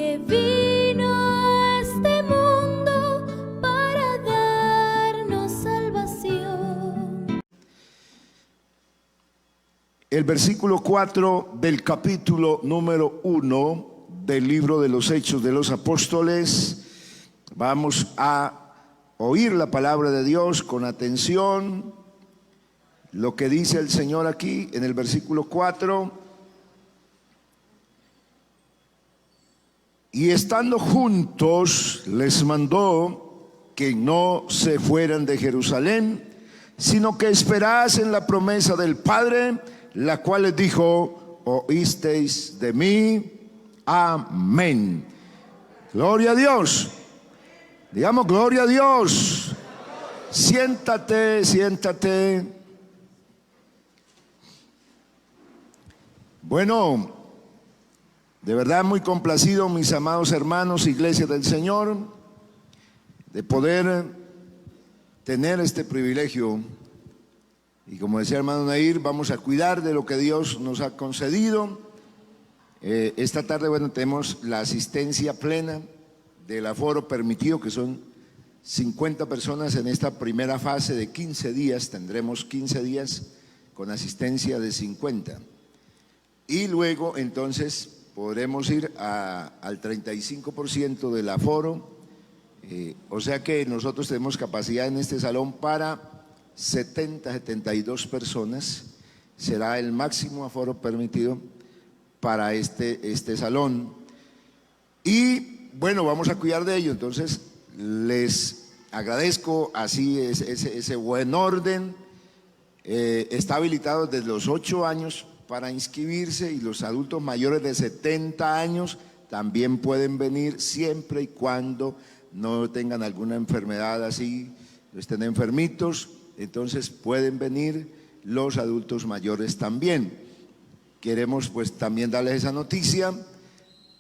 que vino a este mundo para darnos salvación. El versículo 4 del capítulo número 1 del libro de los Hechos de los Apóstoles. Vamos a oír la palabra de Dios con atención. Lo que dice el Señor aquí en el versículo 4. Y estando juntos les mandó que no se fueran de Jerusalén, sino que esperasen la promesa del Padre, la cual les dijo: oísteis de mí. Amén. Gloria a Dios. Digamos gloria a Dios. Siéntate, siéntate. Bueno, de verdad muy complacido, mis amados hermanos, Iglesia del Señor, de poder tener este privilegio. Y como decía el hermano Nair, vamos a cuidar de lo que Dios nos ha concedido. Esta tarde, bueno, tenemos la asistencia plena del aforo permitido, que son 50 personas en esta primera fase de 15 días. Tendremos 15 días con asistencia de 50. Y luego, entonces, podremos ir al 35% del aforo. O sea que nosotros tenemos capacidad en este salón para 72 personas. Será el máximo aforo permitido para este salón. Y bueno, vamos a cuidar de ello. Entonces les agradezco así ese buen orden. Está habilitado desde los 8 años para inscribirse, y los adultos mayores de 70 años también pueden venir, siempre y cuando no tengan alguna enfermedad así, no estén enfermitos. Entonces pueden venir los adultos mayores también. Queremos pues también darles esa noticia,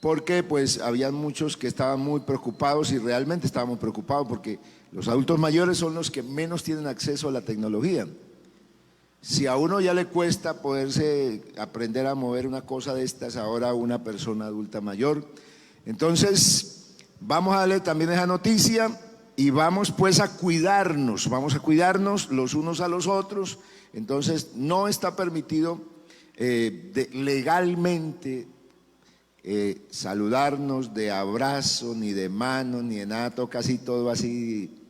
porque pues había muchos que estaban muy preocupados, y realmente estábamos preocupados porque los adultos mayores son los que menos tienen acceso a la tecnología. Si a uno ya le cuesta poderse aprender a mover una cosa de estas, ahora a una persona adulta mayor. Entonces vamos a darle también esa noticia, y vamos pues a cuidarnos los unos a los otros. Entonces no está permitido legalmente saludarnos de abrazo, ni de mano, ni de nada. Casi todo así,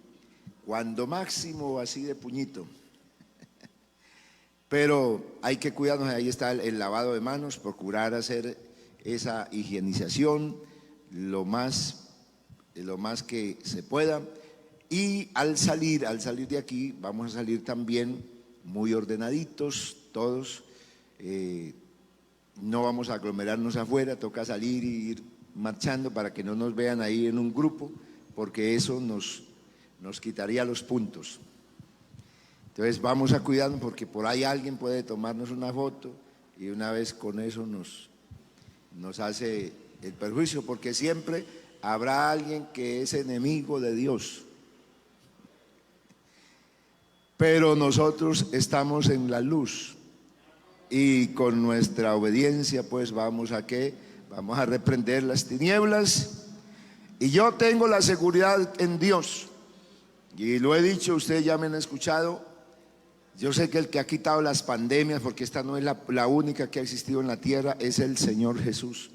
cuando máximo así de puñito. Pero hay que cuidarnos. Ahí está el lavado de manos, procurar hacer esa higienización lo más que se pueda. Y al salir de aquí, vamos a salir también muy ordenaditos todos. No vamos a aglomerarnos afuera, toca salir y ir marchando para que no nos vean ahí en un grupo, porque eso nos quitaría los puntos. Entonces vamos a cuidarnos, porque por ahí alguien puede tomarnos una foto y una vez con eso nos hace el perjuicio, porque siempre habrá alguien que es enemigo de Dios. Pero nosotros estamos en la luz, y con nuestra obediencia pues vamos a reprender las tinieblas. Y yo tengo la seguridad en Dios, y lo he dicho, ustedes ya me han escuchado. Yo sé que el que ha quitado las pandemias, porque esta no es la única que ha existido en la tierra, es el Señor Jesús.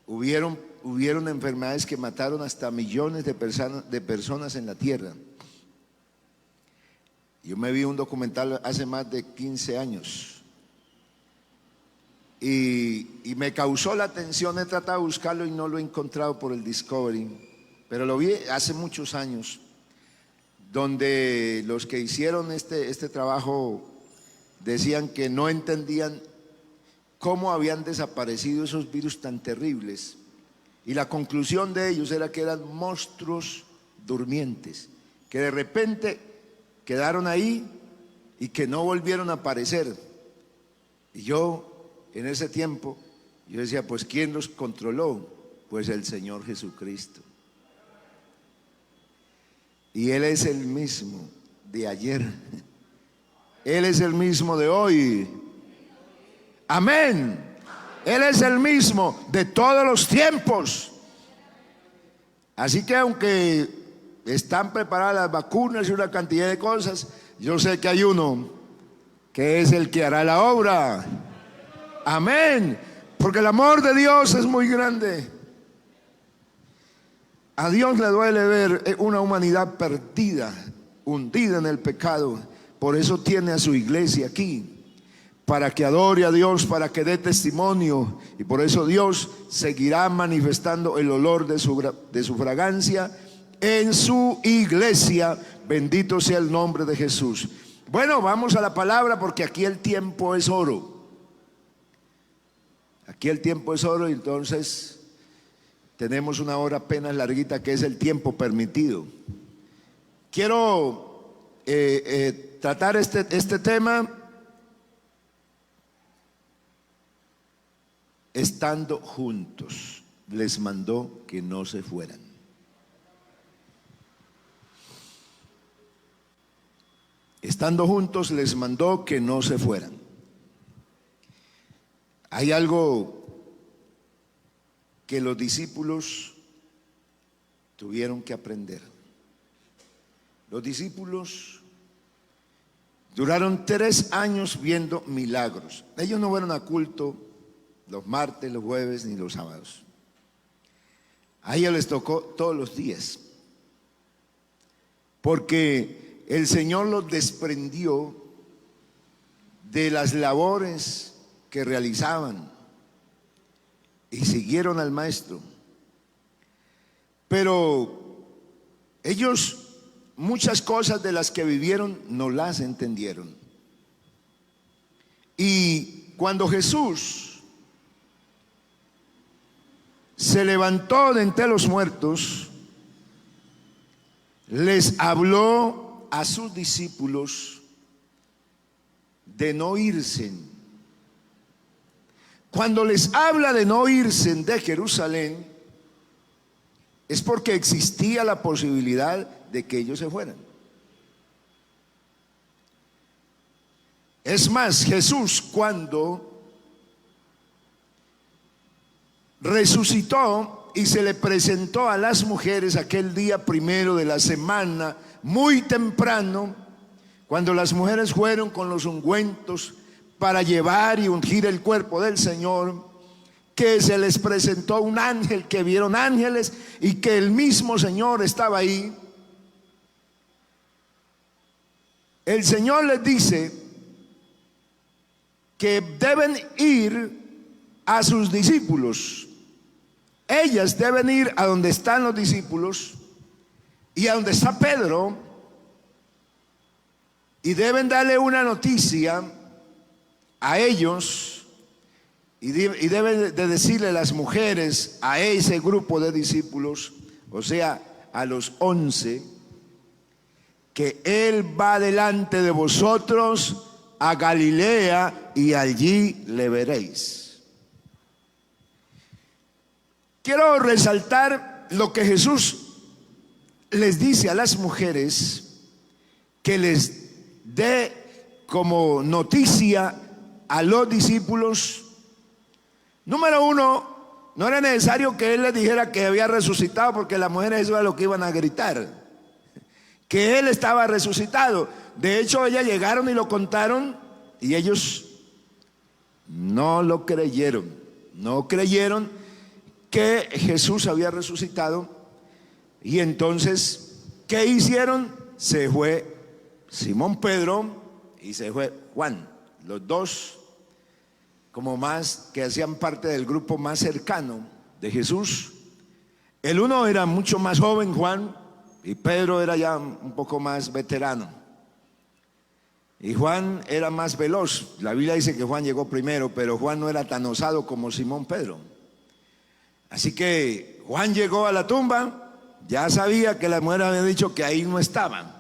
Hubieron enfermedades que mataron hasta millones de personas en la tierra. Yo me vi un documental hace más de 15 años y me causó la atención. He tratado de buscarlo y no lo he encontrado por el Discovery, pero lo vi hace muchos años, donde los que hicieron este trabajo decían que no entendían cómo habían desaparecido esos virus tan terribles, y la conclusión de ellos era que eran monstruos durmientes, que de repente quedaron ahí y que no volvieron a aparecer. Y yo en ese tiempo yo decía, pues ¿quién los controló? Pues el Señor Jesucristo. Y Él es el mismo de ayer, Él es el mismo de hoy. Amén. Él es el mismo de todos los tiempos. Así que aunque están preparadas las vacunas y una cantidad de cosas, yo sé que hay uno que es el que hará la obra. Amén. Porque el amor de Dios es muy grande. A Dios le duele ver una humanidad perdida, hundida en el pecado. Por eso tiene a su iglesia aquí, para que adore a Dios, para que dé testimonio. Y por eso Dios seguirá manifestando el olor de su fragancia en su iglesia. Bendito sea el nombre de Jesús. Bueno, vamos a la palabra, porque aquí el tiempo es oro. Aquí el tiempo es oro, y entonces tenemos una hora apenas larguita, que es el tiempo permitido. Quiero tratar este tema estando juntos. Les mandó que no se fueran. Estando juntos les mandó que no se fueran. Hay algo que los discípulos tuvieron que aprender. Los discípulos duraron 3 años viendo milagros. Ellos no fueron a culto los martes, los jueves ni los sábados. A ellos les tocó todos los días, porque el Señor los desprendió de las labores que realizaban y siguieron al Maestro. Pero ellos muchas cosas de las que vivieron no las entendieron. Y cuando Jesús se levantó de entre los muertos, les habló a sus discípulos de no irse. Cuando les habla de no irse de Jerusalén, es porque existía la posibilidad de que ellos se fueran. Es más, Jesús, cuando resucitó y se le presentó a las mujeres aquel día primero de la semana, muy temprano, cuando las mujeres fueron con los ungüentos para llevar y ungir el cuerpo del Señor, que se les presentó un ángel, que vieron ángeles y que el mismo Señor estaba ahí. El Señor les dice que deben ir a sus discípulos. Ellas deben ir a donde están los discípulos y a donde está Pedro, y deben darle una noticia a ellos, y deben de decirle las mujeres a ese grupo de discípulos, o sea, a los 11, que Él va delante de vosotros a Galilea y allí le veréis. Quiero resaltar lo que Jesús les dice a las mujeres, que les dé como noticia a los discípulos. Número 1, no era necesario que Él les dijera que había resucitado, porque las mujeres eso era lo que iban a gritar, que Él estaba resucitado. De hecho, ellas llegaron y lo contaron, y ellos no lo creyeron. No creyeron que Jesús había resucitado. Y entonces, ¿qué hicieron? Se fue Simón Pedro y se fue Juan, los dos como más que hacían parte del grupo más cercano de Jesús. El uno era mucho más joven, Juan, y Pedro era ya un poco más veterano. Y Juan era más veloz. La Biblia dice que Juan llegó primero, pero Juan no era tan osado como Simón Pedro. Así que Juan llegó a la tumba, ya sabía que las mujeres habían dicho que ahí no estaban,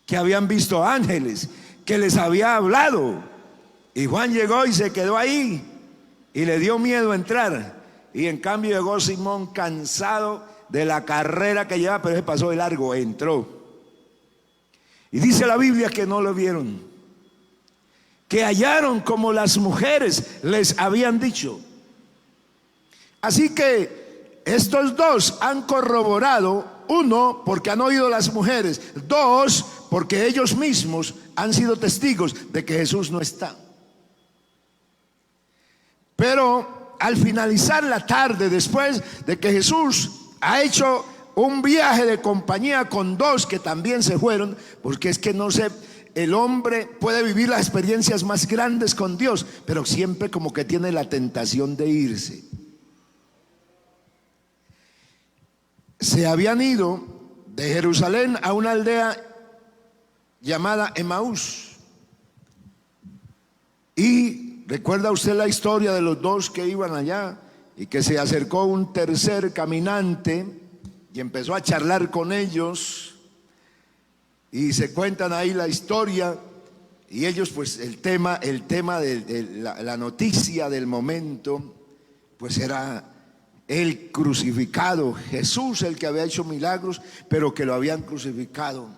que habían visto ángeles, que les había hablado. Y Juan llegó y se quedó ahí y le dio miedo entrar. Y en cambio llegó Simón cansado de la carrera que llevaba, pero se pasó de largo, entró. Y dice la Biblia que no lo vieron, que hallaron como las mujeres les habían dicho. Así que estos dos han corroborado: uno, porque han oído las mujeres; dos, porque ellos mismos han sido testigos de que Jesús no está. Pero al finalizar la tarde, después de que Jesús ha hecho un viaje de compañía con dos que también se fueron, porque es que no sé, el hombre puede vivir las experiencias más grandes con Dios, pero siempre como que tiene la tentación de irse. Se habían ido de Jerusalén a una aldea llamada Emaús. Y recuerda usted la historia de los dos que iban allá, y que se acercó un tercer caminante y empezó a charlar con ellos, y se cuentan ahí la historia. Y ellos, pues el tema de la noticia del momento, pues era el crucificado, Jesús, el que había hecho milagros, pero que lo habían crucificado.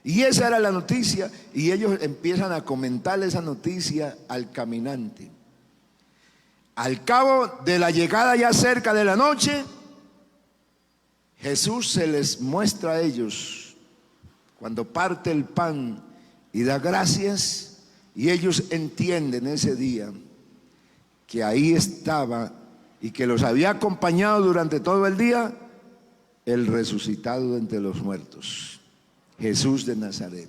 Y esa era la noticia, y ellos empiezan a comentarle esa noticia al caminante. Al cabo de la llegada, ya cerca de la noche, Jesús se les muestra a ellos cuando parte el pan y da gracias, y ellos entienden ese día que ahí estaba y que los había acompañado durante todo el día el resucitado de entre los muertos, Jesús de Nazaret.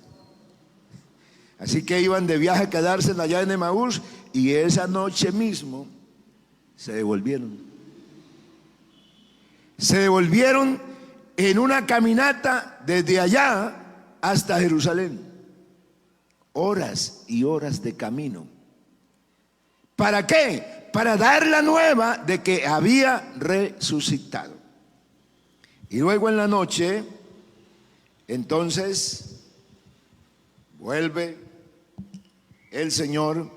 Así que iban de viaje a quedarse allá en Emaús, y esa noche mismo se devolvieron. Se devolvieron en una caminata desde allá hasta Jerusalén. Horas y horas de camino. ¿Para qué? Para dar la nueva de que había resucitado. Y luego en la noche, entonces, vuelve el Señor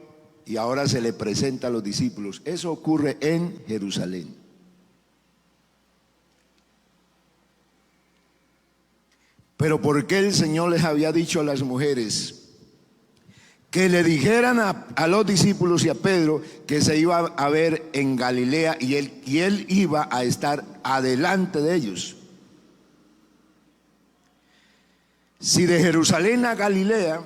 y ahora se le presenta a los discípulos. Eso ocurre en Jerusalén. Pero ¿por qué el Señor les había dicho a las mujeres que le dijeran a los discípulos y a Pedro que se iba a ver en Galilea, y él iba a estar adelante de ellos? Si de Jerusalén a Galilea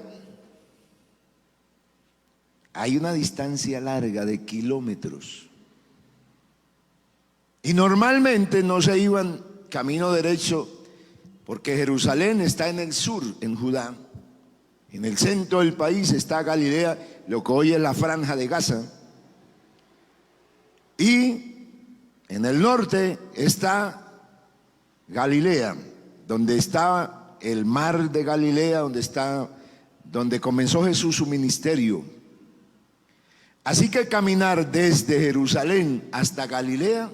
hay una distancia larga de kilómetros, y normalmente no se iban camino derecho, porque Jerusalén está en el sur, en Judá. En el centro del país está Galilea, lo que hoy es la Franja de Gaza. Y en el norte está Galilea, donde está el mar de Galilea, donde comenzó Jesús su ministerio. Así que caminar desde Jerusalén hasta Galilea,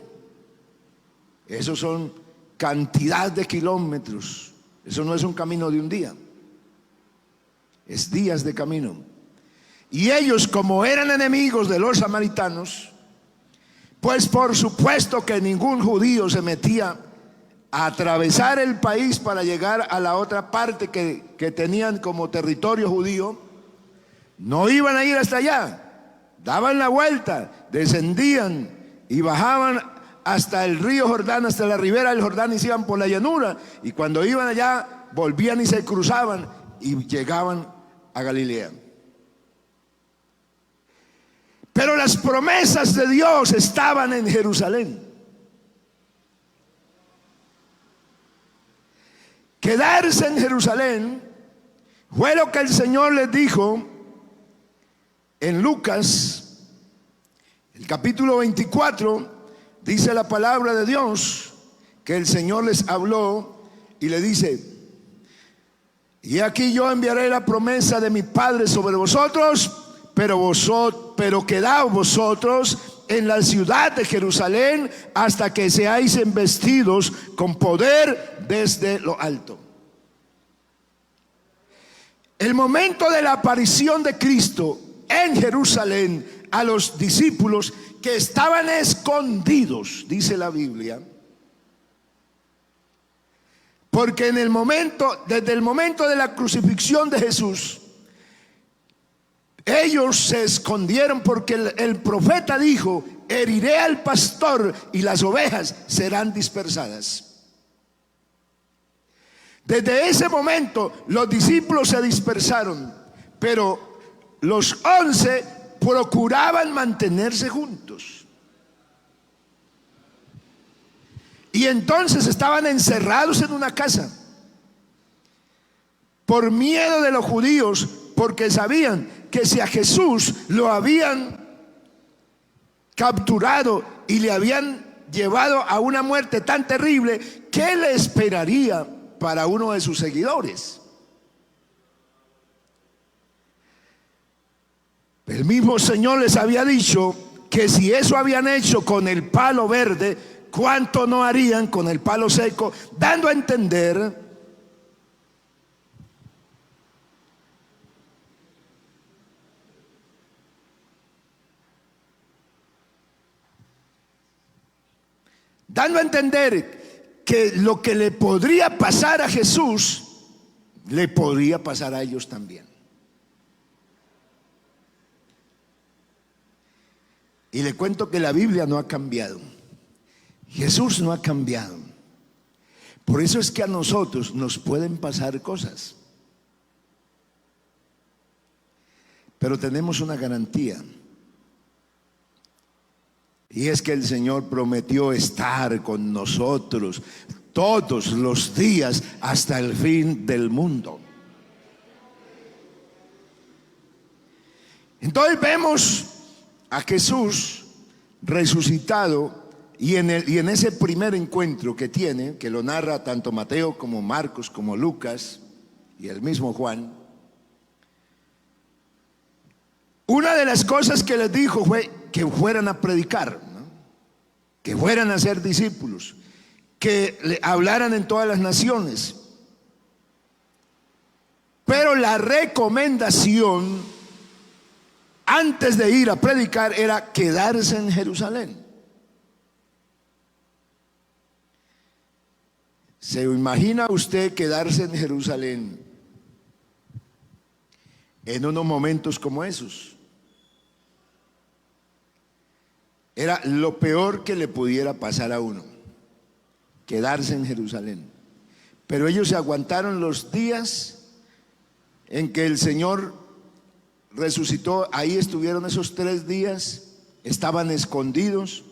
esos son cantidad de kilómetros. Eso no es un camino de un día, es días de camino. Y ellos, como eran enemigos de los samaritanos, pues por supuesto que ningún judío se metía a atravesar el país para llegar a la otra parte que tenían como territorio judío. No iban a ir hasta allá, daban la vuelta, descendían y bajaban hasta el río Jordán, hasta la ribera del Jordán, y se iban por la llanura, y cuando iban allá volvían y se cruzaban y llegaban a Galilea. Pero las promesas de Dios estaban en Jerusalén. Quedarse en Jerusalén fue lo que el Señor les dijo en Lucas, el capítulo 24. Dice la palabra de Dios que el Señor les habló y le dice: y aquí yo enviaré la promesa de mi Padre sobre vosotros, pero quedaos vosotros en la ciudad de Jerusalén hasta que seáis investidos con poder desde lo alto. El momento de la aparición de Cristo en Jerusalén a los discípulos que estaban escondidos, dice la Biblia, porque desde el momento de la crucifixión de Jesús, ellos se escondieron, porque el profeta dijo: heriré al pastor y las ovejas serán dispersadas. Desde ese momento los discípulos se dispersaron, pero los 11 procuraban mantenerse juntos. Y entonces estaban encerrados en una casa por miedo de los judíos, porque sabían que si a Jesús lo habían capturado y le habían llevado a una muerte tan terrible, ¿qué le esperaría para uno de sus seguidores? El mismo Señor les había dicho que si eso habían hecho con el palo verde, ¿cuánto no harían con el palo seco? Dando a entender que lo que le podría pasar a Jesús, le podría pasar a ellos también. Y le cuento que la Biblia no ha cambiado. Jesús no ha cambiado. Por eso es que a nosotros nos pueden pasar cosas. Pero tenemos una garantía. Y es que el Señor prometió estar con nosotros todos los días hasta el fin del mundo. Entonces vemos a Jesús resucitado y en ese primer encuentro que tiene, que lo narra tanto Mateo como Marcos como Lucas y el mismo Juan, una de las cosas que les dijo fue que fueran a predicar, ¿no? Que fueran a ser discípulos, que le hablaran en todas las naciones. Pero la recomendación antes de ir a predicar era quedarse en Jerusalén. ¿Se imagina usted quedarse en Jerusalén en unos momentos como esos? Era lo peor que le pudiera pasar a uno, quedarse en Jerusalén. Pero ellos se aguantaron los días en que el Señor resucitó. Ahí estuvieron esos 3 días, estaban escondidos,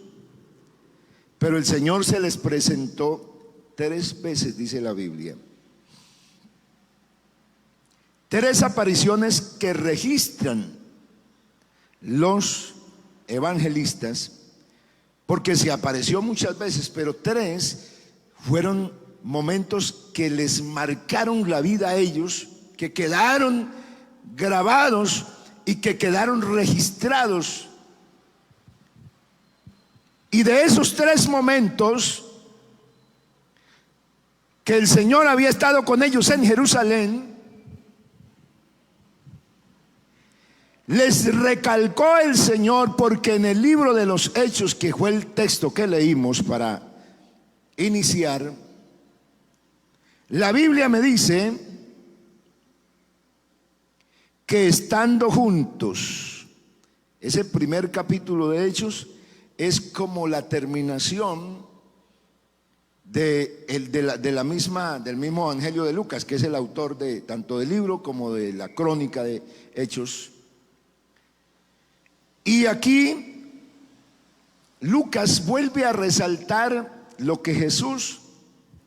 pero el Señor se les presentó 3 veces, dice la Biblia. 3 apariciones que registran los evangelistas, porque se apareció muchas veces, pero 3 fueron momentos que les marcaron la vida a ellos, que quedaron grabados y que quedaron registrados. Y de esos 3 momentos que el Señor había estado con ellos en Jerusalén, les recalcó el Señor, porque en el libro de los Hechos, que fue el texto que leímos para iniciar, la Biblia me dice que estando juntos, ese primer capítulo de Hechos es como la terminación del mismo Evangelio de Lucas, que es el autor de tanto del libro como de la crónica de Hechos. Y aquí Lucas vuelve a resaltar lo que Jesús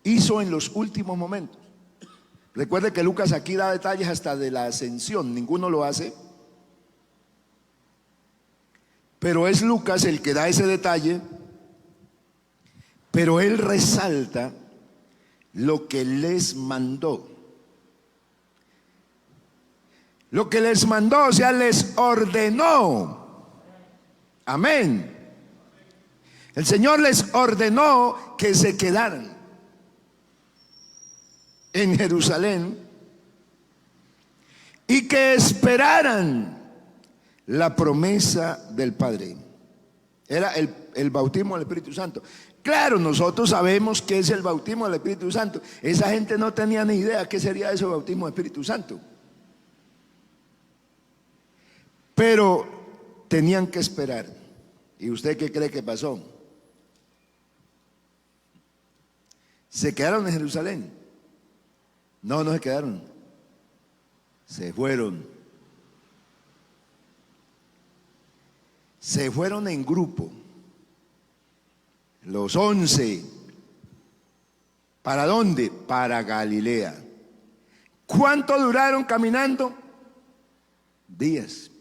hizo en los últimos momentos. Recuerde que Lucas aquí da detalles hasta de la ascensión, ninguno lo hace, pero es Lucas el que da ese detalle. Pero él resalta lo que les mandó. Lo que les mandó, o sea, les ordenó. Amén. El Señor les ordenó que se quedaran en Jerusalén y que esperaran la promesa del Padre. Era el bautismo del Espíritu Santo. Claro, nosotros sabemos qué es el bautismo del Espíritu Santo. Esa gente no tenía ni idea qué sería ese bautismo del Espíritu Santo. Pero tenían que esperar. ¿Y usted qué cree que pasó? ¿Se quedaron en Jerusalén? No, no se quedaron. Se fueron. Se fueron en grupo. Los 11. ¿Para dónde? Para Galilea. ¿Cuánto duraron caminando? Días.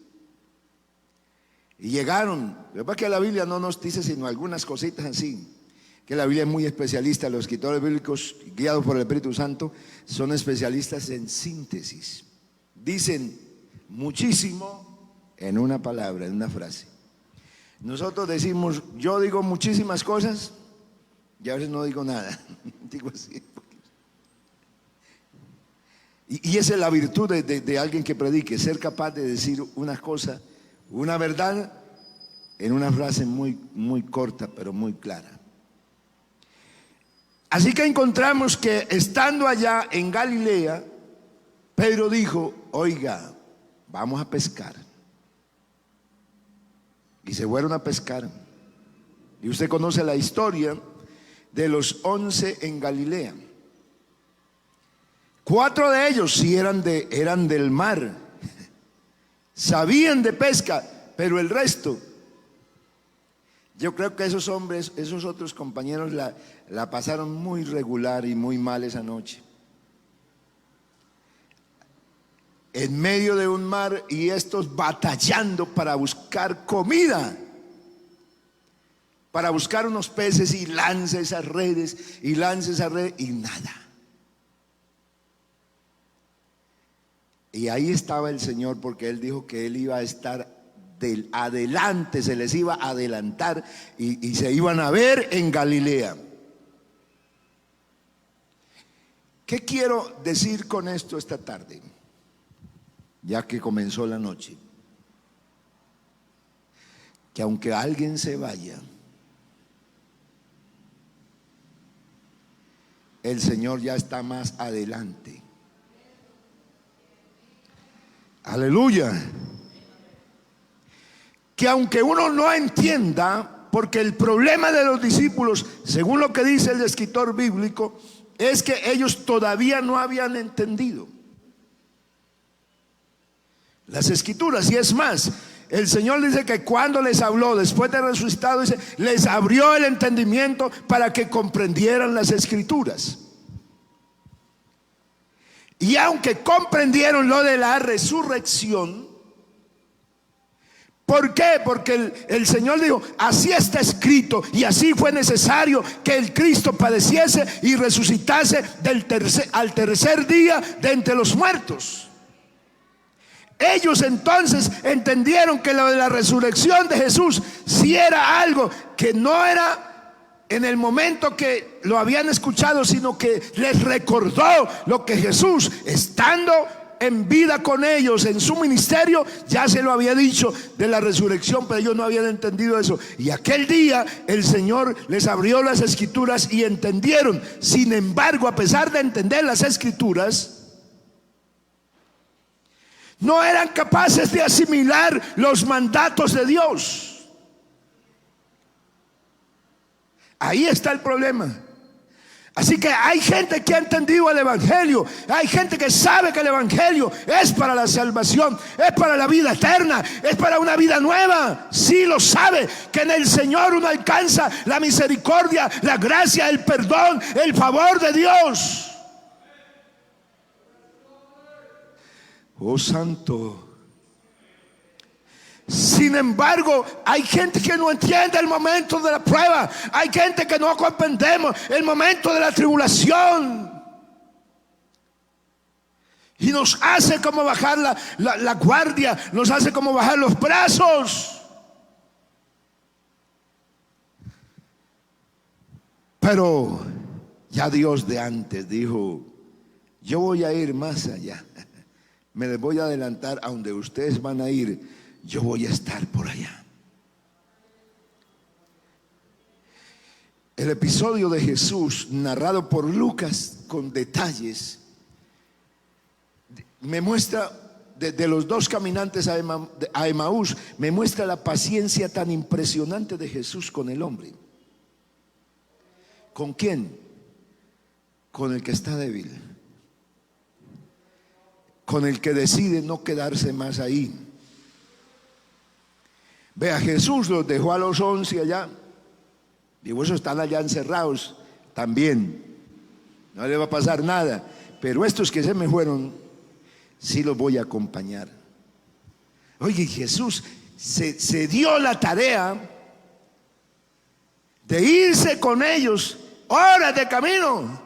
Y llegaron. Lo que pasa es que la Biblia no nos dice sino algunas cositas así. Que la Biblia es muy especialista. Los escritores bíblicos, guiados por el Espíritu Santo, son especialistas en síntesis. Dicen muchísimo en una palabra, en una frase. Nosotros decimos, yo digo muchísimas cosas y a veces no digo nada. Digo así. Y esa es la virtud de alguien que predique, ser capaz de decir una cosa, una verdad, en una frase muy, muy corta, pero muy clara. Así que encontramos que estando allá en Galilea, Pedro dijo, oiga, vamos a pescar. Y se fueron a pescar. Y usted conoce la historia de los 11 en Galilea. 4 de ellos sí eran del mar, sabían de pesca, pero el resto, yo creo que esos hombres, esos otros compañeros la pasaron muy regular y muy mal esa noche. En medio de un mar y estos batallando para buscar comida, para buscar unos peces, y lanza esas redes y lanza esas redes y nada. Y ahí estaba el Señor, porque Él dijo que Él iba a estar adelante, se les iba a adelantar y se iban a ver en Galilea. ¿Qué quiero decir con esto esta tarde? Ya que comenzó la noche, que aunque alguien se vaya, el Señor ya está más adelante. Aleluya. Que aunque uno no entienda, porque el problema de los discípulos, según lo que dice el escritor bíblico, es que ellos todavía no habían entendido las escrituras. Y es más, el Señor dice que cuando les habló después de resucitado, dice, les abrió el entendimiento para que comprendieran las escrituras. Y aunque comprendieron lo de la resurrección, ¿por qué? Porque el Señor dijo, así está escrito, y así fue necesario que el Cristo padeciese y resucitase al tercer día de entre los muertos. Ellos entonces entendieron que lo de la resurrección de Jesús sí era algo que no era en el momento que lo habían escuchado, sino que les recordó lo que Jesús, estando en vida con ellos en su ministerio, ya se lo había dicho de la resurrección, pero ellos no habían entendido eso. Y aquel día el Señor les abrió las escrituras y entendieron. Sin embargo, a pesar de entender las escrituras, no eran capaces de asimilar los mandatos de Dios. Ahí está el problema. Así que hay gente que ha entendido el evangelio, hay gente que sabe que el evangelio es para la salvación, es para la vida eterna, es para una vida nueva. Sí lo sabe, que en el Señor uno alcanza la misericordia, la gracia, el perdón, el favor de Dios. Oh santo. Sin embargo, hay gente que no entiende el momento de la prueba. Hay gente que no comprendemos el momento de la tribulación. Y nos hace como bajar la guardia, nos hace como bajar los brazos. Pero ya Dios de antes dijo, yo voy a ir más allá. Me les voy a adelantar a donde ustedes van a ir. Yo voy a estar por allá. El episodio de Jesús narrado por Lucas con detalles me muestra de los dos caminantes a Emaús me muestra la paciencia tan impresionante de Jesús con el hombre. ¿Con quién? Con el que está débil, con el que decide no quedarse más ahí. Vea, Jesús los dejó a los 11 allá, digo, esos están allá encerrados también, no les va a pasar nada, pero estos que se me fueron, sí los voy a acompañar. Oye, Jesús se dio la tarea de irse con ellos horas de camino,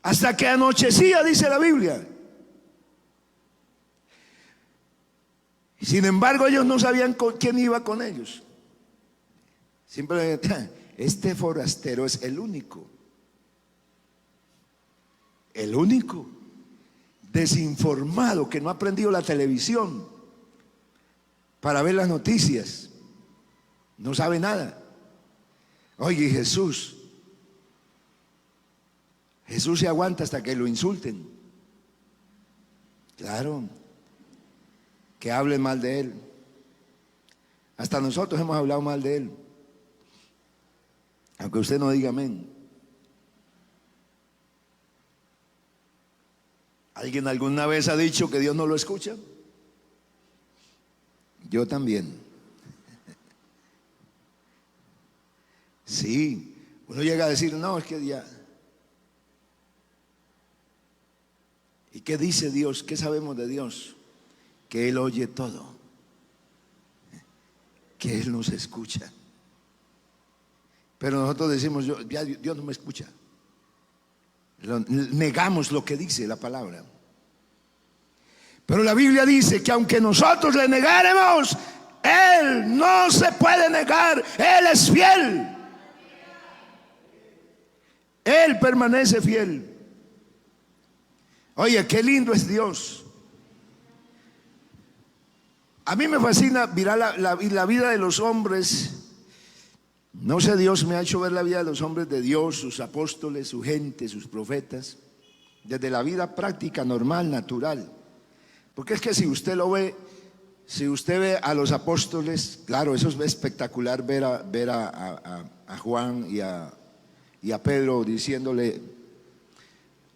hasta que anochecía, dice la Biblia. Sin embargo, ellos no sabían quién iba con ellos. Simplemente, este forastero es el único desinformado, que no ha aprendido la televisión para ver las noticias, no sabe nada. Oye, Jesús se aguanta hasta que lo insulten. Claro, que hablen mal de él. Hasta nosotros hemos hablado mal de él, aunque usted no diga amén. ¿Alguien alguna vez ha dicho que Dios no lo escucha? Yo también. Sí, uno llega a decir, no, es que ya. ¿Y qué dice Dios? ¿Qué sabemos de Dios? Que Él oye todo, que Él nos escucha. Pero nosotros decimos, Dios no me escucha. Negamos lo que dice la palabra. Pero la Biblia dice que aunque nosotros le negáremos, Él no se puede negar. Él es fiel. Él permanece fiel. Oye, qué lindo es Dios. A mí me fascina mirar la vida de los hombres. No sé, Dios me ha hecho ver la vida de los hombres de Dios, sus apóstoles, su gente, sus profetas, desde la vida práctica, normal, natural. Porque es que si usted lo ve, si usted ve a los apóstoles, claro, eso es espectacular ver a Juan y a Pedro diciéndole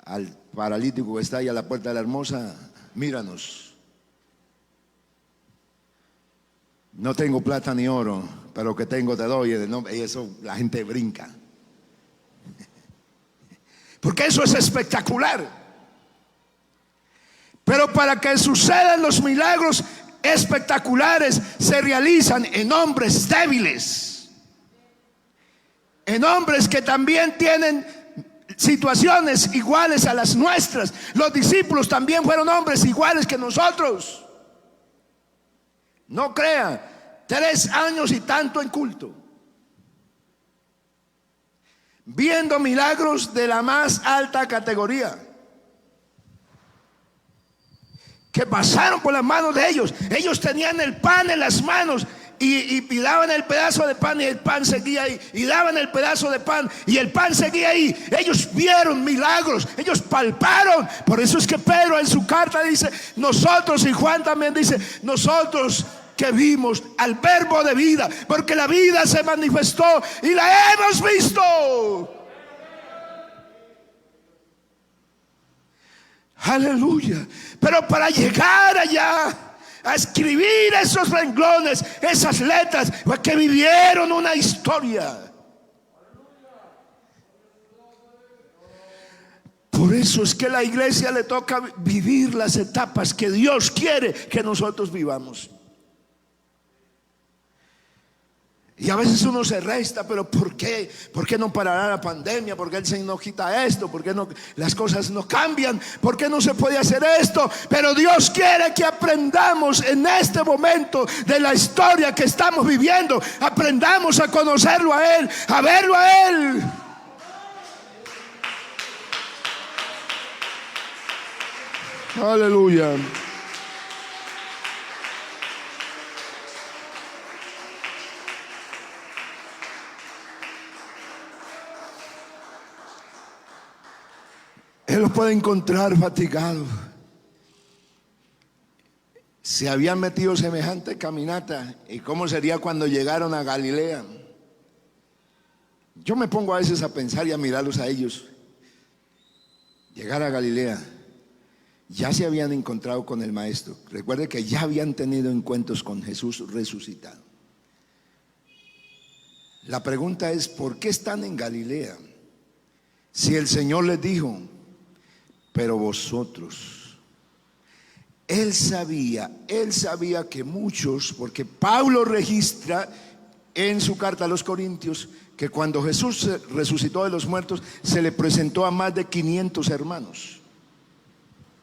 al paralítico que está ahí a la puerta de la hermosa, míranos. No tengo plata ni oro, pero que tengo te doy. Y eso la gente brinca. Porque eso es espectacular. Pero para que sucedan los milagros espectaculares, se realizan en hombres débiles, en hombres que también tienen situaciones iguales a las nuestras. Los discípulos también fueron hombres iguales que nosotros. No crea, 3 años y tanto en culto, viendo milagros de la más alta categoría, que pasaron por las manos de ellos. Ellos tenían el pan en las manos y daban el pedazo de pan y el pan seguía ahí, y daban el pedazo de pan y el pan seguía ahí. Ellos vieron milagros, ellos palparon. Por eso es que Pedro en su carta dice, nosotros, y Juan también dice, nosotros que vimos al verbo de vida, porque la vida se manifestó y la hemos visto. Aleluya. Pero para llegar allá a escribir esos renglones, esas letras, fue que vivieron una historia. Por eso es que a la iglesia le toca vivir las etapas que Dios quiere que nosotros vivamos. Y a veces uno se resta, pero ¿por qué? ¿Por qué no parará la pandemia? ¿Por qué el Señor no quita esto? ¿Por qué no, las cosas no cambian? ¿Por qué no se puede hacer esto? Pero Dios quiere que aprendamos en este momento de la historia que estamos viviendo. Aprendamos a conocerlo a Él, a verlo a Él. Aleluya. Él los puede encontrar fatigados, se habían metido semejante caminata, ¿y cómo sería cuando llegaron a Galilea? Yo me pongo a veces a pensar y a mirarlos a ellos. Llegar a Galilea, ya se habían encontrado con el Maestro. Recuerde que ya habían tenido encuentros con Jesús resucitado. La pregunta es, ¿por qué están en Galilea? Si el Señor les dijo, pero vosotros. Él sabía que muchos, porque Pablo registra en su carta a los Corintios que cuando Jesús resucitó de los muertos, se le presentó a más de 500 hermanos.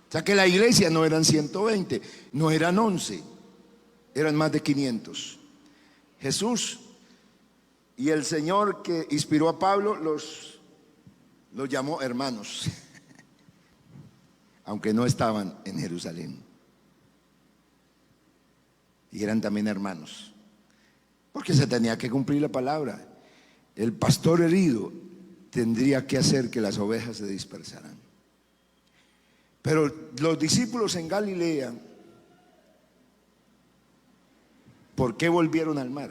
O sea que la iglesia no eran 120, no eran 11, eran más de 500. Jesús y el Señor que inspiró a Pablo los llamó hermanos, aunque no estaban en Jerusalén. Y eran también hermanos, porque se tenía que cumplir la palabra. El pastor herido tendría que hacer que las ovejas se dispersaran. Pero los discípulos en Galilea, ¿por qué volvieron al mar?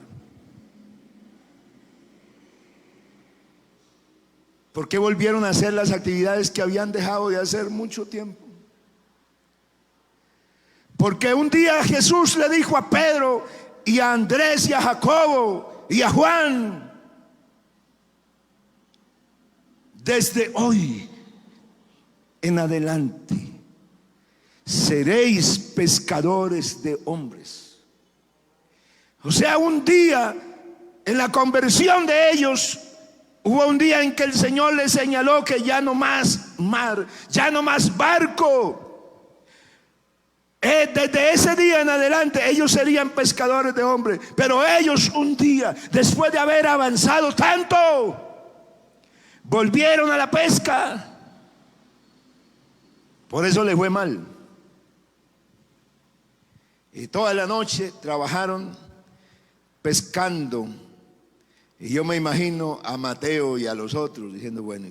¿Por qué volvieron a hacer las actividades que habían dejado de hacer mucho tiempo? Porque un día Jesús le dijo a Pedro y a Andrés y a Jacobo y a Juan: desde hoy en adelante seréis pescadores de hombres. O sea, un día en la conversión de ellos, hubo un día en que el Señor les señaló que ya no más mar, ya no más barco. Desde ese día en adelante ellos serían pescadores de hombres. Pero ellos un día, después de haber avanzado tanto, volvieron a la pesca. Por eso les fue mal. Y toda la noche trabajaron pescando. Y yo me imagino a Mateo y a los otros diciendo: bueno,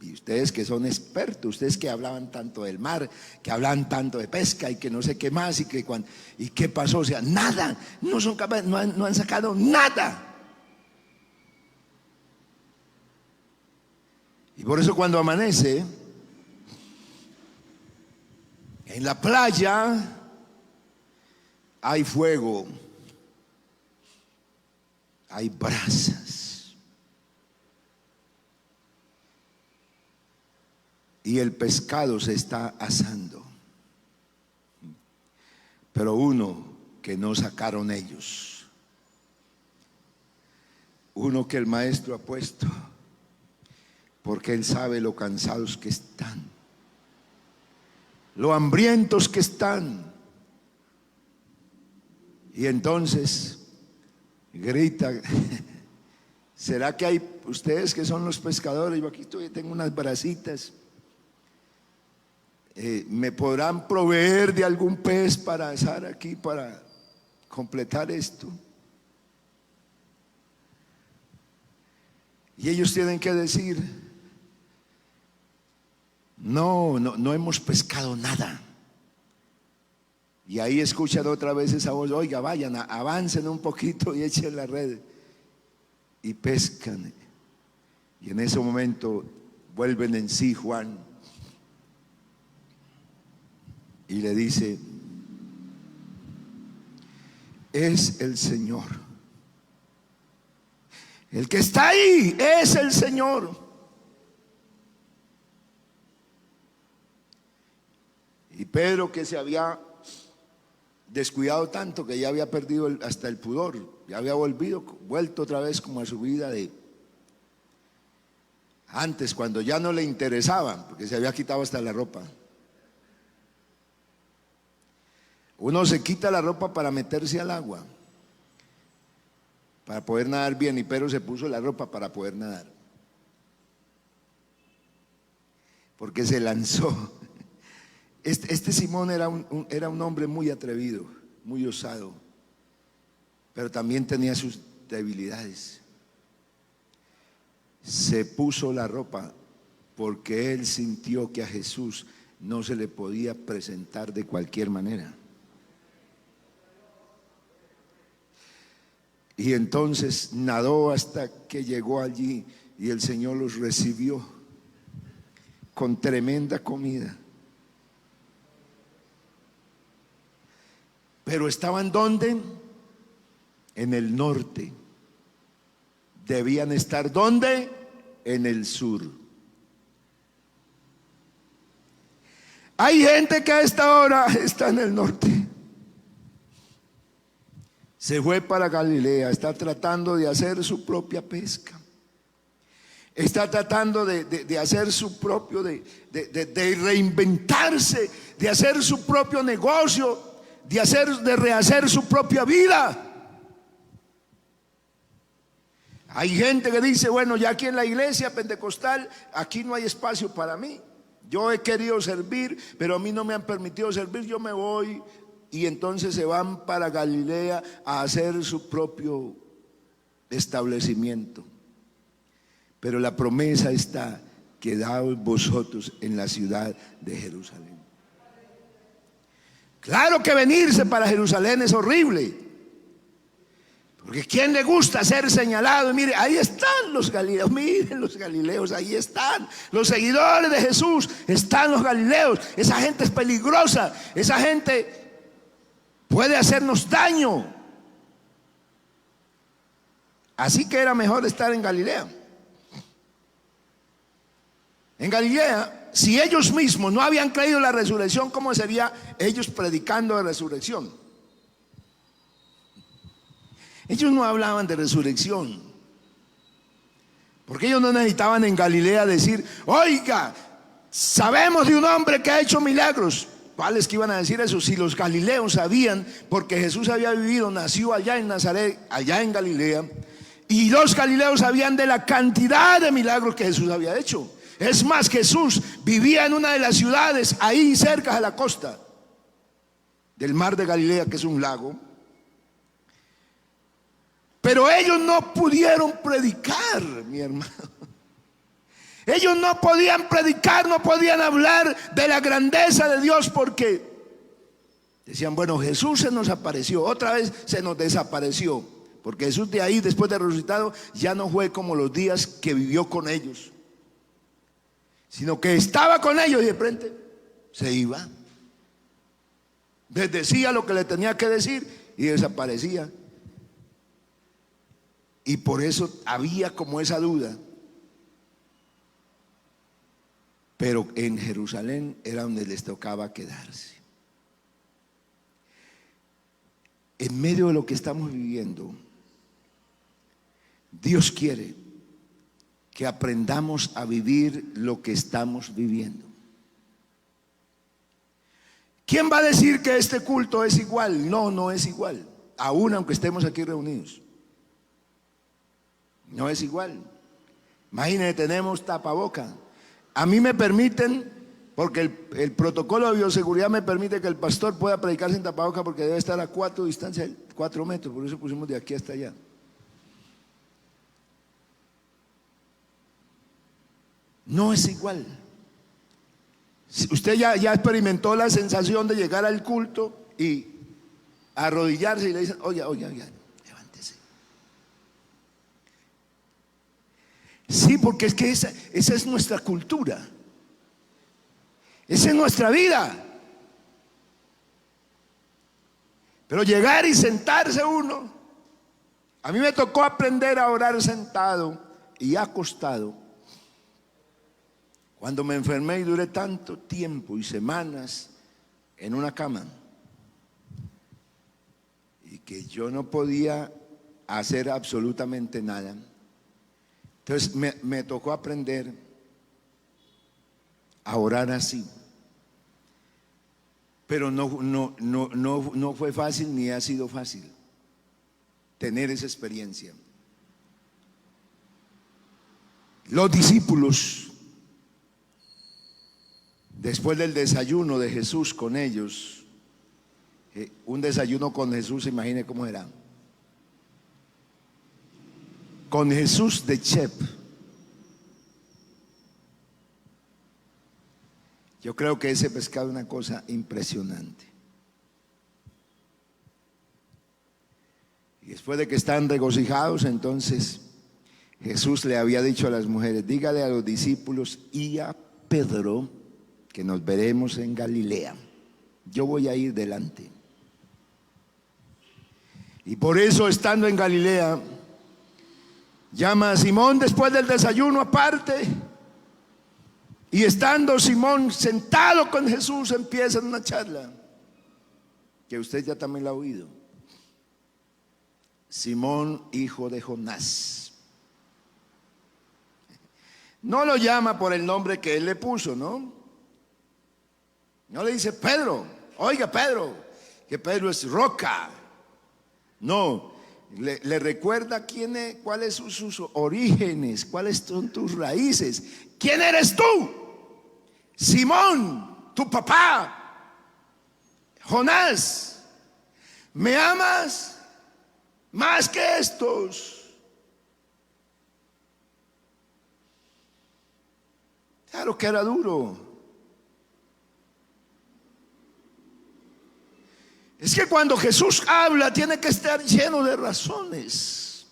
y ustedes que son expertos, ustedes que hablaban tanto del mar, que hablaban tanto de pesca y que no sé qué más, y qué pasó. O sea, nada, no son capaces, no han sacado nada. Y por eso cuando amanece en la playa hay fuego, hay brasas, y el pescado se está asando. Pero uno que no sacaron ellos, uno que el Maestro ha puesto, porque Él sabe lo cansados que están, lo hambrientos que están. Y entonces grita: ¿será que hay ustedes que son los pescadores? Yo aquí tengo unas brasitas, ¿me podrán proveer de algún pez para asar aquí, para completar esto? Y ellos tienen que decir: no hemos pescado nada. Y ahí escuchan otra vez esa voz: oiga, vayan, avancen un poquito y echen la red. Y pescan. Y en ese momento vuelven en sí Juan y le dice: es el Señor. El que está ahí es el Señor. Y Pedro, que se había descuidado tanto que ya había perdido hasta el pudor, ya había vuelto otra vez como a su vida de antes, cuando ya no le interesaba, porque se había quitado hasta la ropa. Uno se quita la ropa para meterse al agua, para poder nadar bien, y Pedro se puso la ropa para poder nadar, porque se lanzó. Este Simón era un hombre muy atrevido, muy osado, pero también tenía sus debilidades. Se puso la ropa porque él sintió que a Jesús no se le podía presentar de cualquier manera. Y entonces nadó hasta que llegó allí y el Señor los recibió con tremenda comida. Pero estaban ¿dónde? En el norte. Debían estar ¿dónde? En el sur. Hay gente que a esta hora está en el norte. Se fue para Galilea, está tratando de hacer su propia pesca. Está tratando de hacer su propio, de reinventarse, de hacer su propio negocio, de rehacer su propia vida. Hay gente que dice, bueno, ya aquí en la iglesia pentecostal, aquí no hay espacio para mí. Yo he querido servir, pero a mí no me han permitido servir, yo me voy. Y entonces se van para Galilea a hacer su propio establecimiento. Pero la promesa está: quedaos vosotros en la ciudad de Jerusalén. Claro que venirse para Jerusalén es horrible, porque ¿quién le gusta ser señalado? Y mire, ahí están los galileos, miren los galileos, ahí están los seguidores de Jesús, están los galileos. Esa gente es peligrosa, esa gente puede hacernos daño. Así que era mejor estar en Galilea. En Galilea, si ellos mismos no habían creído en la resurrección, ¿cómo sería ellos predicando de resurrección? Ellos no hablaban de resurrección, porque ellos no necesitaban en Galilea decir: oiga, sabemos de un hombre que ha hecho milagros. ¿Cuáles que iban a decir eso? Si los galileos sabían, porque Jesús había vivido, nació allá en Nazaret, allá en Galilea, y los galileos sabían de la cantidad de milagros que Jesús había hecho. Es más, Jesús vivía en una de las ciudades ahí cerca de la costa del mar de Galilea, que es un lago. Pero ellos no pudieron predicar, mi hermano. Ellos no podían predicar, no podían hablar de la grandeza de Dios, porque decían: bueno, Jesús se nos apareció, otra vez se nos desapareció. Porque Jesús de ahí, después de resucitado, ya no fue como los días que vivió con ellos, sino que estaba con ellos y de frente se iba. Les decía lo que le tenía que decir y desaparecía. Y por eso había como esa duda. Pero en Jerusalén era donde les tocaba quedarse. En medio de lo que estamos viviendo, Dios quiere que aprendamos a vivir lo que estamos viviendo. ¿Quién va a decir que este culto es igual? No, no es igual, aún aunque estemos aquí reunidos. No es igual. Imagínense, tenemos tapaboca. A mí me permiten, porque el protocolo de bioseguridad me permite que el pastor pueda predicar sin tapaboca, porque debe estar a 4 metros, por eso pusimos de aquí hasta allá. No es igual. Usted ya experimentó la sensación de llegar al culto y arrodillarse y le dicen: oiga, levántese. Sí, porque es que esa es nuestra cultura, esa es nuestra vida. Pero llegar y sentarse uno, a mí me tocó aprender a orar sentado y acostado. Cuando me enfermé y duré tanto tiempo y semanas en una cama, y que yo no podía hacer absolutamente nada, entonces me tocó aprender a orar así. Pero no fue fácil, ni ha sido fácil tener esa experiencia. Los discípulos, después del desayuno de Jesús con ellos, un desayuno con Jesús, imagine cómo era. Con Jesús de Chep. Yo creo que ese pescado es una cosa impresionante. Y Después de que están regocijados, entonces Jesús le había dicho a las mujeres: dígale a los discípulos y a Pedro que nos veremos en Galilea. Yo voy a ir delante. Y por eso, estando en Galilea, llama a Simón después del desayuno aparte. Y estando Simón sentado con Jesús, empiezan una charla que usted ya también la ha oído. Simón, hijo de Jonás. No lo llama por el nombre que él le puso, ¿no? No le dice Pedro, oiga Pedro, que Pedro es roca. No, le recuerda cuáles son sus orígenes, cuáles son tus raíces. ¿Quién eres tú? Simón, tu papá. Jonás, ¿me amas más que estos? Claro que era duro. Es que cuando Jesús habla tiene que estar lleno de razones.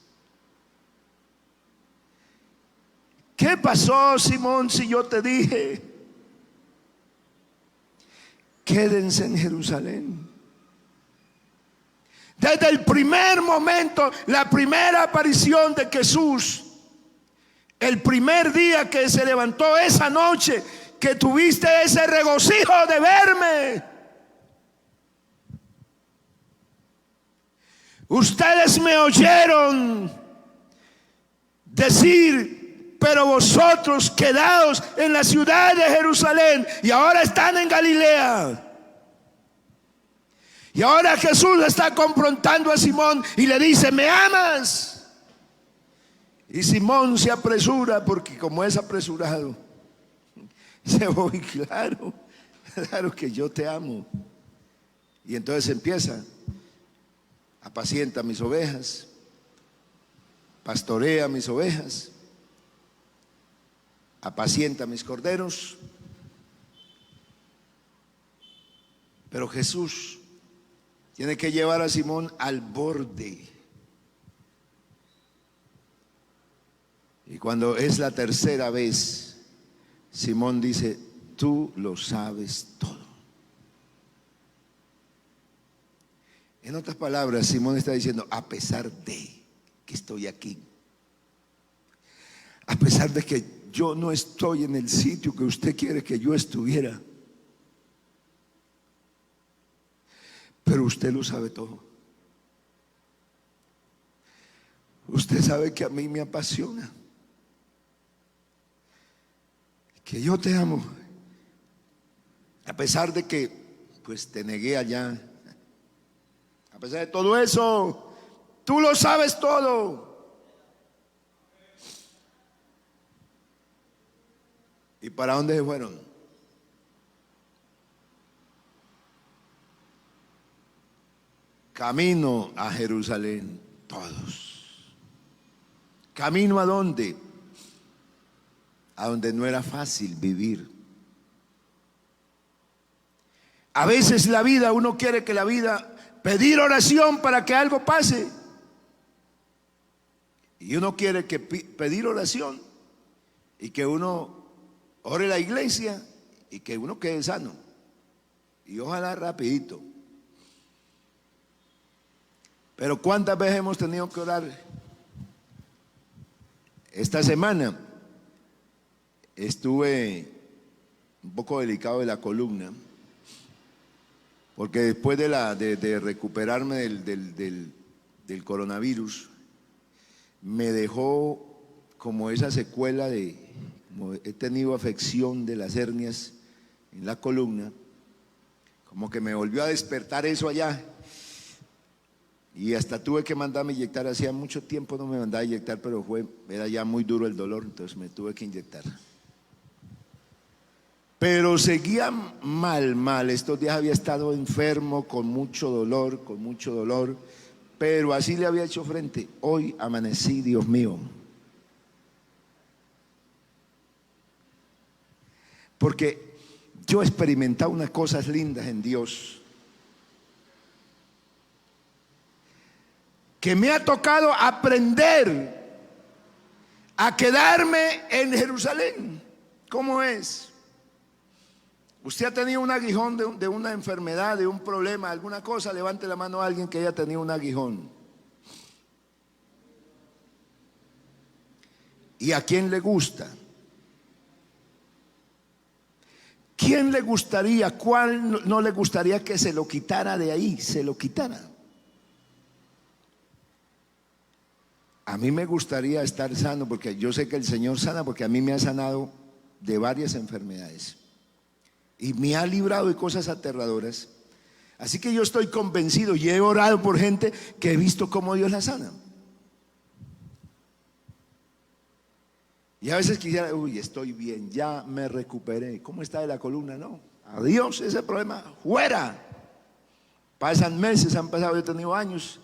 ¿Qué pasó, Simón, si yo te dije: quédense en Jerusalén? Desde el primer momento, la primera aparición de Jesús, el primer día que se levantó, esa noche que tuviste ese regocijo de verme, ustedes me oyeron decir: pero vosotros quedaos en la ciudad de Jerusalén. Y ahora están en Galilea. Y ahora Jesús le está confrontando a Simón y le dice: ¿me amas? Y Simón se apresura, porque como es apresurado, dice: voy, claro, claro que yo te amo. Y entonces empieza: apacienta mis ovejas, pastorea mis ovejas, apacienta mis corderos. Pero Jesús tiene que llevar a Simón al borde. Y cuando es la tercera vez, Simón dice: tú lo sabes todo. En otras palabras, Simón está diciendo: a pesar de que estoy aquí, a pesar de que yo no estoy en el sitio que usted quiere que yo estuviera, pero usted lo sabe todo. Usted sabe que a mí me apasiona, que yo te amo, a pesar de que pues te negué allá. A pesar de todo eso, tú lo sabes todo. ¿Y para dónde se fueron? Camino a Jerusalén, todos. ¿Camino a dónde? A donde no era fácil vivir. A veces la vida, uno quiere que la vida, pedir oración para que algo pase. Y uno quiere que pedir oración y que uno ore la iglesia y que uno quede sano. Y ojalá rapidito. Pero ¿cuántas veces hemos tenido que orar? Esta semana estuve un poco delicado de la columna, porque después de recuperarme del coronavirus, me dejó como esa secuela como he tenido afección de las hernias en la columna, como que me volvió a despertar eso allá. Y hasta tuve que mandarme inyectar. Hacía mucho tiempo no me mandaba a inyectar, pero era ya muy duro el dolor, entonces me tuve que inyectar. Pero seguía mal. Estos días había estado enfermo, con mucho dolor, pero así le había hecho frente. Hoy amanecí, Dios mío. Porque yo he experimentado unas cosas lindas en Dios. que me ha tocado aprender a quedarme en Jerusalén. ¿Cómo es? Usted ha tenido un aguijón de una enfermedad, de un problema, alguna cosa. Levante la mano a alguien que haya tenido un aguijón. ¿Y a quién le gusta? ¿Quién le gustaría, cuál no le gustaría que se lo quitara de ahí, se lo quitara? A mí me gustaría estar sano, porque yo sé que el Señor sana, porque a mí me ha sanado de varias enfermedades y me ha librado de cosas aterradoras. Así que yo estoy convencido y he orado por gente que he visto cómo Dios la sana. Y a veces quisiera, uy, estoy bien, ya me recuperé. ¿Cómo está de la columna? No, adiós, ese problema, fuera. Pasan meses, han pasado, yo he tenido años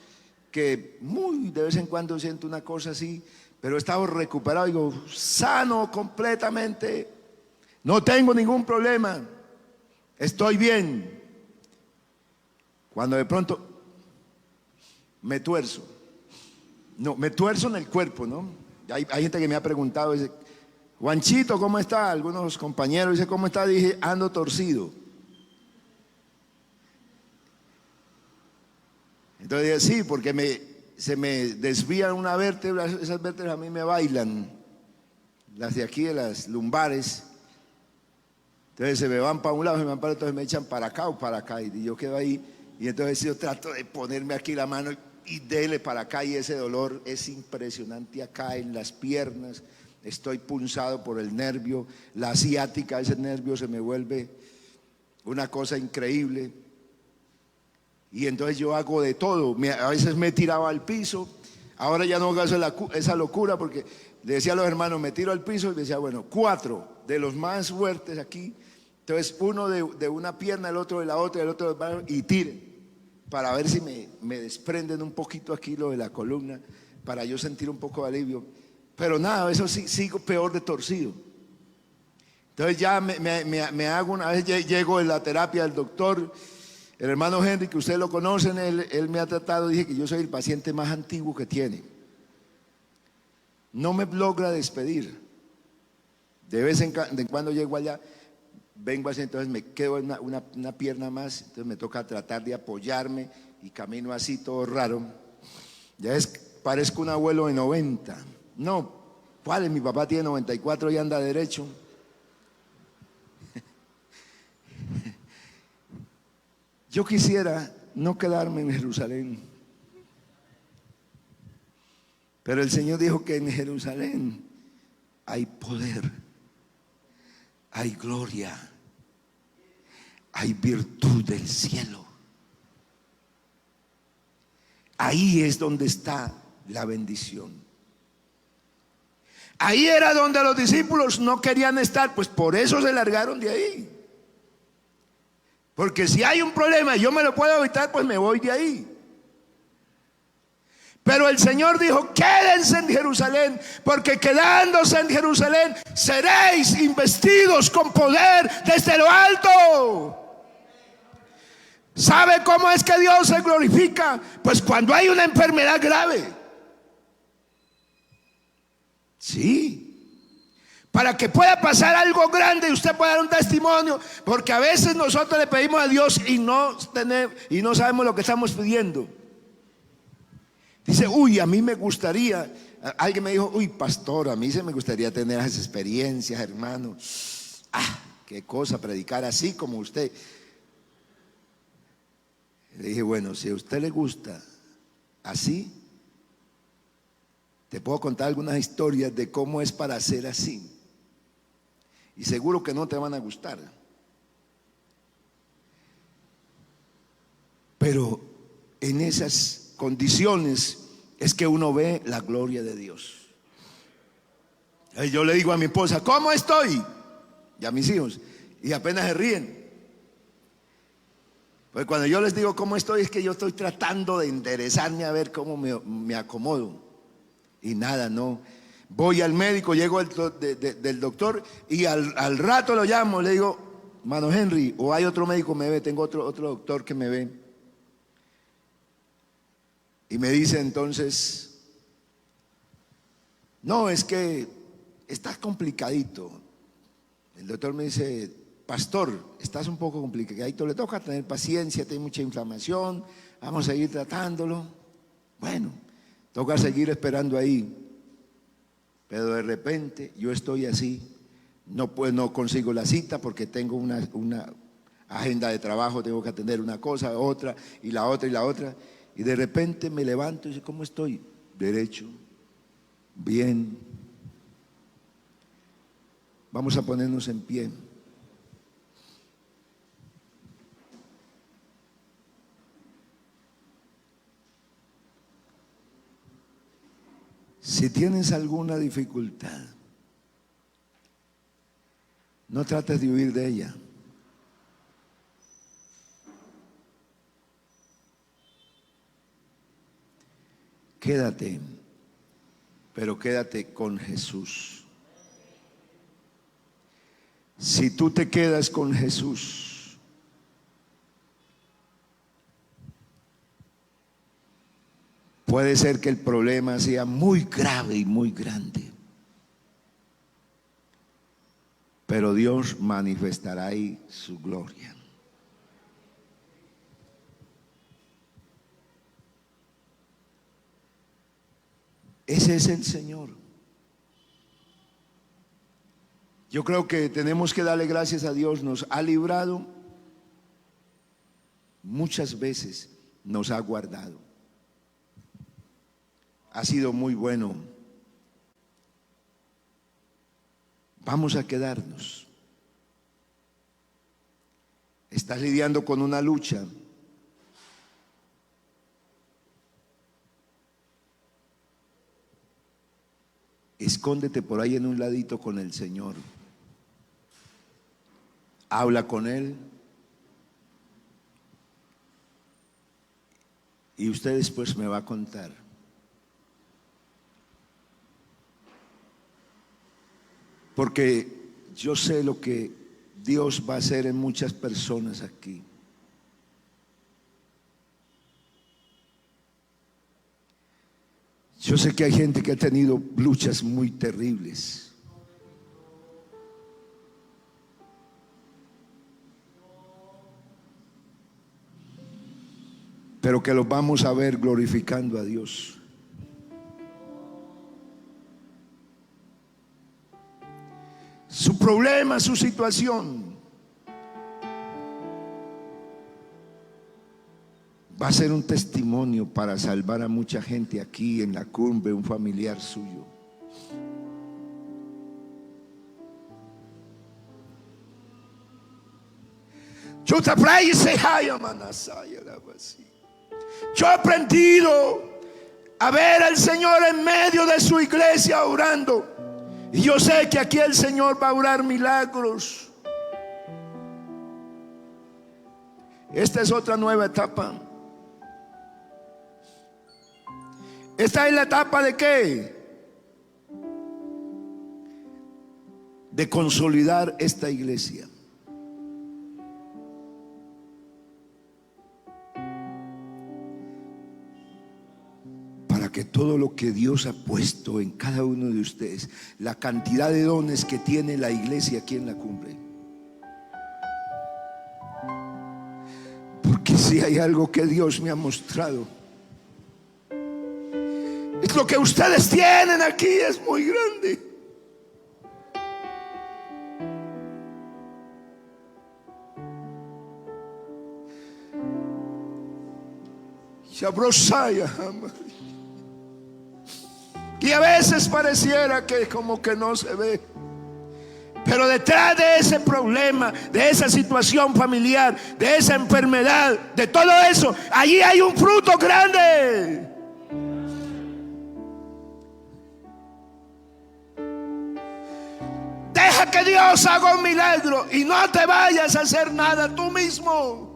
que muy de vez en cuando siento una cosa así, pero he estado recuperado, digo, sano completamente, no tengo ningún problema, estoy bien. Cuando de pronto me tuerzo, no, me tuerzo en el cuerpo, ¿no? Hay gente que me ha preguntado, dice, Juanchito, ¿cómo está? Algunos compañeros dicen, ¿cómo está? Dije, ando torcido. Entonces dije, sí, porque se me desvía una vértebra, esas vértebras a mí me bailan, las de aquí de las lumbares. Entonces se me van para un lado, se me van para otro, entonces me echan para acá o para acá, y yo quedo ahí, y entonces yo trato de ponerme aquí la mano y dele para acá, y ese dolor es impresionante acá en las piernas. Estoy punzado por el nervio, la ciática, ese nervio se me vuelve una cosa increíble. Y entonces yo hago de todo, a veces me he tirado al piso. Ahora ya no hago esa locura, porque le decía a los hermanos, me tiro al piso, y me decía, bueno, 4 de los más fuertes aquí. Entonces uno de una pierna, el otro de la otra, el otro de la otra, y tire, para ver si me desprenden un poquito aquí lo de la columna, para yo sentir un poco de alivio. Pero nada, eso sí, sigo peor de torcido. Entonces ya me hago, una vez llego en la terapia del doctor, el hermano Henry, que ustedes lo conocen, él me ha tratado, dije que yo soy el paciente más antiguo que tiene. No me logra despedir. De vez en cuando llego allá, vengo así, entonces me quedo en una pierna más, entonces me toca tratar de apoyarme y camino así todo raro. Parezco un abuelo de 90. No, ¿cuál es? Mi papá tiene 94 y anda derecho. Yo quisiera no quedarme en Jerusalén, pero el Señor dijo que en Jerusalén hay poder, hay gloria, hay virtud del cielo. Ahí es donde está la bendición. Ahí era donde los discípulos no querían estar, pues por eso se largaron de ahí. Porque si hay un problema y yo me lo puedo evitar, pues me voy de ahí. Pero el Señor dijo, quédense en Jerusalén, porque quedándose en Jerusalén seréis investidos con poder desde lo alto. ¿Sabe cómo es que Dios se glorifica? Pues cuando hay una enfermedad grave. Sí. Para que pueda pasar algo grande y usted pueda dar un testimonio, porque a veces nosotros le pedimos a Dios y no sabemos lo que estamos pidiendo. Dice, uy, a mí me gustaría, alguien me dijo, uy, pastor, a mí se me gustaría tener esas experiencias, hermano. Qué cosa, predicar así como usted. Le dije, bueno, si a usted le gusta así, te puedo contar algunas historias de cómo es para ser así. Y seguro que no te van a gustar. Pero en esas condiciones es que uno ve la gloria de Dios. Y yo le digo a mi esposa, ¿cómo estoy? Y a mis hijos, y apenas se ríen. Pues cuando yo les digo cómo estoy, es que yo estoy tratando de enderezarme a ver cómo me acomodo. Y nada, no. Voy al médico, llego del doctor y al rato lo llamo, le digo, mano Henry, o hay otro médico que me ve, tengo otro doctor que me ve. Y me dice entonces, no, es que está complicadito. El doctor me dice, pastor, estás un poco complicadito, le toca tener paciencia, tiene mucha inflamación, vamos a seguir tratándolo. Bueno, toca seguir esperando ahí. Pero de repente yo estoy así, no consigo la cita porque tengo una agenda de trabajo, tengo que atender una cosa, otra, y la otra, y la otra. Y de repente me levanto y digo, ¿cómo estoy? Derecho, bien. Vamos a ponernos en pie. Si tienes alguna dificultad, no trates de huir de ella. Quédate, pero quédate con Jesús. Si tú te quedas con Jesús, puede ser que el problema sea muy grave y muy grande, pero Dios manifestará ahí su gloria. Ese es el Señor. Yo creo que tenemos que darle gracias a Dios. Nos ha librado muchas veces, nos ha guardado. Ha sido muy bueno. Vamos a quedarnos. Estás lidiando con una lucha. Escóndete por ahí en un ladito con el Señor. Habla con Él. Y usted después me va a contar. Porque yo sé lo que Dios va a hacer en muchas personas aquí. Yo sé que hay gente que ha tenido luchas muy terribles. Pero que los vamos a ver glorificando a Dios. Su problema, su situación va a ser un testimonio para salvar a mucha gente aquí en la cumbre, un familiar suyo. Yo he aprendido a ver al Señor en medio de su iglesia orando. Y yo sé que aquí el Señor va a orar milagros. Esta es otra nueva etapa. Esta es la etapa de ¿qué? De consolidar esta iglesia. Para que todo lo que Dios ha puesto en cada uno de ustedes, la cantidad de dones que tiene la iglesia aquí en la cumbre. Porque si hay algo que Dios me ha mostrado, es lo que ustedes tienen aquí, es muy grande. Y a veces pareciera que como que no se ve. Pero detrás de ese problema, de esa situación familiar, de esa enfermedad, de todo eso, allí hay un fruto grande. Deja que Dios haga un milagro y no te vayas a hacer nada tú mismo.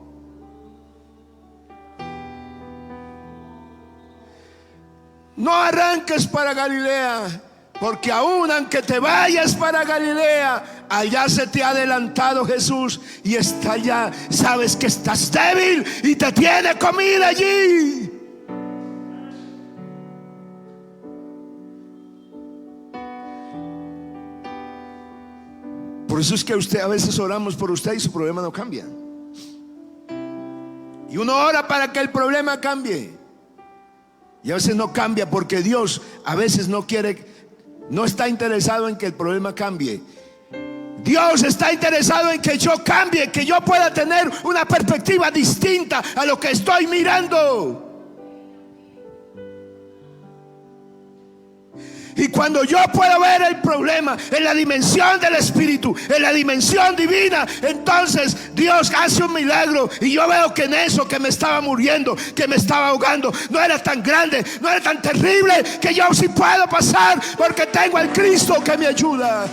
No arranques para Galilea, porque aún aunque te vayas para Galilea, allá se te ha adelantado Jesús y está allá. Sabes que estás débil y te tiene comida allí. Por eso es que a veces oramos por usted y su problema no cambia. Y uno ora para que el problema cambie. Y a veces no cambia porque Dios a veces no está interesado en que el problema cambie. Dios está interesado en que yo cambie, que yo pueda tener una perspectiva distinta a lo que estoy mirando. Y cuando yo puedo ver el problema en la dimensión del Espíritu, en la dimensión divina, entonces Dios hace un milagro. Y yo veo que en eso que me estaba muriendo, que me estaba ahogando, no era tan grande, no era tan terrible, que yo sí puedo pasar porque tengo al Cristo que me ayuda.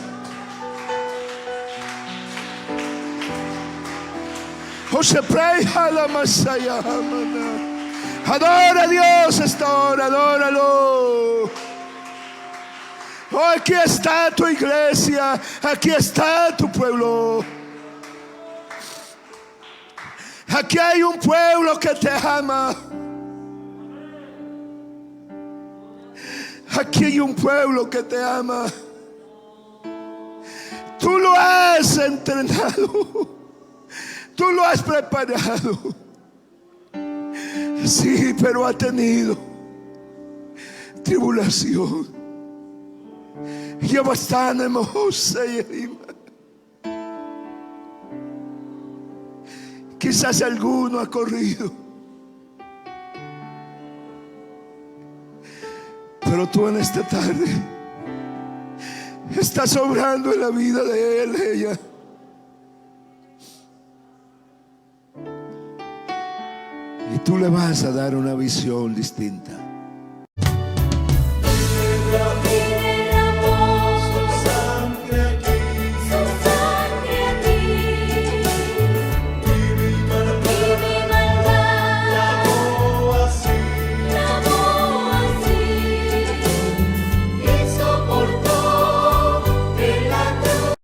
José, adora a Dios esta hora, adóralo. Oh, aquí está tu iglesia, aquí está tu pueblo. Aquí hay un pueblo que te ama. Aquí hay un pueblo que te ama. Tú lo has entrenado. Tú lo has preparado. Sí, pero ha tenido tribulación. Quizás alguno ha corrido, pero tú en esta tarde estás obrando en la vida de él, ella. Y tú le vas a dar una visión distinta.